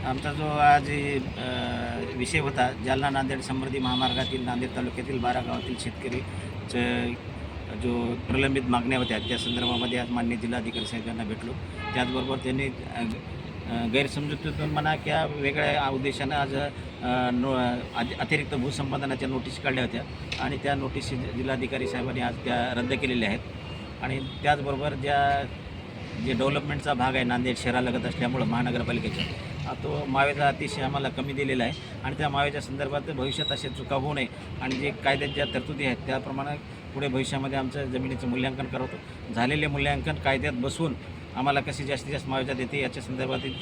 आमचा जो आज विषय होता जालना नांदेड समृद्धी महामार्गातील नांदेड तालुक्यातील 12 गावातील शेतकरीचं जो प्रलंबित मागण्या होत्या त्या संदर्भामध्ये आज माननीय जिल्हाधिकारी साहेबांना भेटलो. त्याचबरोबर त्यांनी गैरसमजुतीतून म्हणा किंवा वेगळ्या उद्देशानं आज अतिरिक्त भूसंपादनाच्या नोटीस काढल्या होत्या आणि त्या नोटीस जिल्हाधिकारी साहेबांनी आज त्या रद्द केलेल्या आहेत. आणि त्याचबरोबर जे डेव्हलपमेंटचा भाग आहे नांदेड शहरालगत असल्यामुळं महानगरपालिकेचा तो मावेचा अतिशय आम्हाला कमी दिलेला आहे आणि त्या मावेच्या संदर्भात भविष्यात असे चुका होऊ नये आणि जे कायद्यात ज्या तरतुदी आहेत त्याप्रमाणे पुढे भविष्यामध्ये आमचं जमिनीचं मूल्यांकन करवतो. झालेले मूल्यांकन कायद्यात बसवून आम्हाला कशी जास्तीत जास्त मावेजा देते याच्या संदर्भातील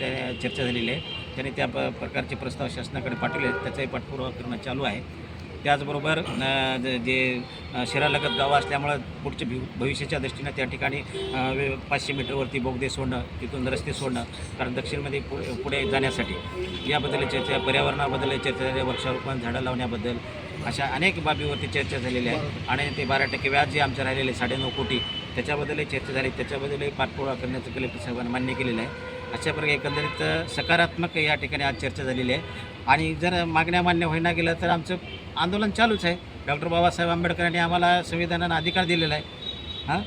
चर्चा झालेली आहे. त्यांनी त्या प्रकारचे प्रस्ताव शासनाकडे पाठवले आहेत, त्याचाही पाठपुरावा करणं चालू आहे. त्याचबरोबर जे शहरालगत गावं असल्यामुळं पुढच्या भविष्याच्या दृष्टीनं त्या ठिकाणी 500 मीटरवरती बोगदे सोडणं, तिथून रस्ते सोडणं, कारण दक्षिणमध्ये पुढे जाण्यासाठी याबद्दल चर्चा, पर्यावरणाबद्दल चर्चा, वृक्षारोपण, झाडं लावण्याबद्दल अशा अनेक बाबीवरती चर्चा झालेली आहे. आणि ते 12% व्याज जे आमचं राहिलेले 9.5 कोटी त्याच्याबद्दलही चर्चा झाली, त्याच्याबद्दलही पाठपुरावा करण्याचं कलेक्टर साहेबांनी मान्य केलेलं आहे. अशा प्रकारे एकंदरीत सकारात्मक या ठिकाणी आज चर्चा झालेली आहे. आणि जर मागण्या मान्य होईना गेलं तर आमचं आंदोलन चालूच आहे. डॉक्टर बाबासाहेब आंबेडकरांनी आम्हाला संविधानानं अधिकार दिलेला आहे.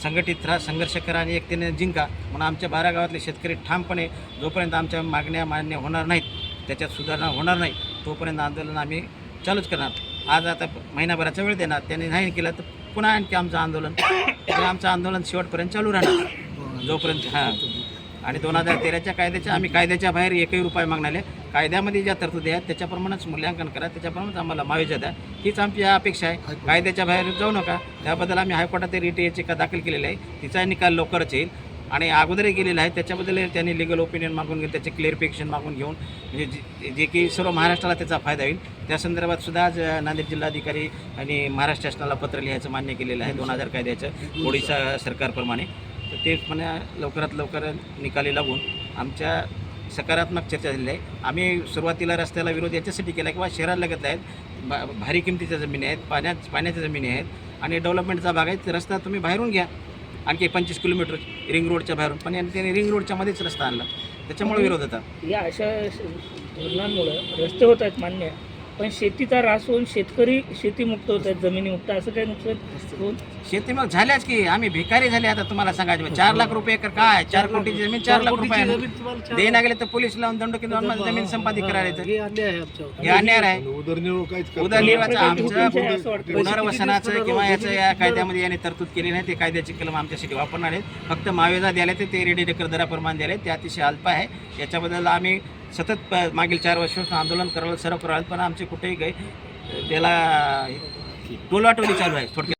संघटित राहा, संघर्ष करा आणि एकतेने जिंका. म्हणून आमच्या 12 गावातले शेतकरी ठामपणे जोपर्यंत आमच्या मागण्या मान्य होणार नाहीत, त्याच्यात सुधारणा होणार नाही, तोपर्यंत आंदोलन आम्ही चालूच करणार. आज आता महिनाभराचा वेळ देणार, त्यांनी नाही केलं तर पुन्हा आणखी आमचं आंदोलन शेवटपर्यंत चालू राहणार जोपर्यंत. आणि 2013च्या कायद्याच्या आम्ही कायद्याच्या बाहेर एकही रुपये मागणार नाही. कायद्यामध्ये ज्या तरतुदी आहेत त्याच्याप्रमाणेच मूल्यांकन करा, त्याच्याप्रमाणेच आम्हाला मावेजा द्या, हीच आमची अपेक्षा आहे. कायद्याच्या बाहेर जाऊ नका. त्याबद्दल आम्ही हायकोर्टात रिट याचिका दाखल केलेली आहे, तिचा निकाल लवकरच येईल. आणि अगोदरही गेलेला आहे, त्याच्याबद्दल त्यांनी लिगल ओपिनियन मागून घेऊन त्याचे क्लिअरिफिकेशन मागून घेऊन म्हणजे जे की सर्व महाराष्ट्राला त्याचा फायदा होईल त्या संदर्भात सुद्धा आज नांदेड जिल्हाधिकारी आणि महाराष्ट्र शासनाला पत्र लिहायचं मान्य केलेलं आहे 2000 कायद्याचं ओडिशा सरकारप्रमाणे. तर ते पण लवकरात लवकर निकाली लागून आमच्या सकारात्मक चर्चा झालेली आहे. आम्ही सुरुवातीला रस्त्याला विरोध याच्यासाठी केला किंवा शहरालगत आहेत, भारी किमतीच्या जमिनी आहेत, पाण्याच्या जमिनी आहेत आणि डेव्हलपमेंटचा भाग आहे. रस्ता तुम्ही बाहेरून घ्या, आणखी 25 किलोमीटर रिंग रोडच्या बाहेरून, पण त्यांनी रिंग रोडच्या मध्येच रस्ता आणला, त्याच्यामुळे विरोध होता. या अशा धोरणांमुळे रस्ते होत आहेत मान्य, पण शेतीचा ऱ्हास होऊन शेतकरी शेतीमुक्त होत आहेत, जमिनीमुक्त, असं काही नुकसान होऊन शेती मग झाल्याच की आम्ही भिकारी झाले. आता तुम्हाला सांगायचं 4 लाख रुपये एकर काय, 4 कोटीची जमीन 4 लाख रुपये देण्या गेले तर पोलीस लावून दंड किंवा जमीन संपादित करायचं, हे अन्याय आहे. उदरनिर्वाहाचं आमचं पुनर्वसनाचं किंवा याचं या कायद्यामध्ये याने तरतूद केली नाही. ते कायद्याची कलम आमच्यासाठी वापरणार आहेत. फक्त मावेजा द्यायला ते रेडी डेकर दराप्रमाणे द्यायला ते अतिशय अल्प आहे. याच्याबद्दल आम्ही सतत मागील 4 वर्ष आंदोलन करावं, सर्व करावं, पण आमचे कुठेही त्याला टोलाटोली चालू आहे थोडक्यात.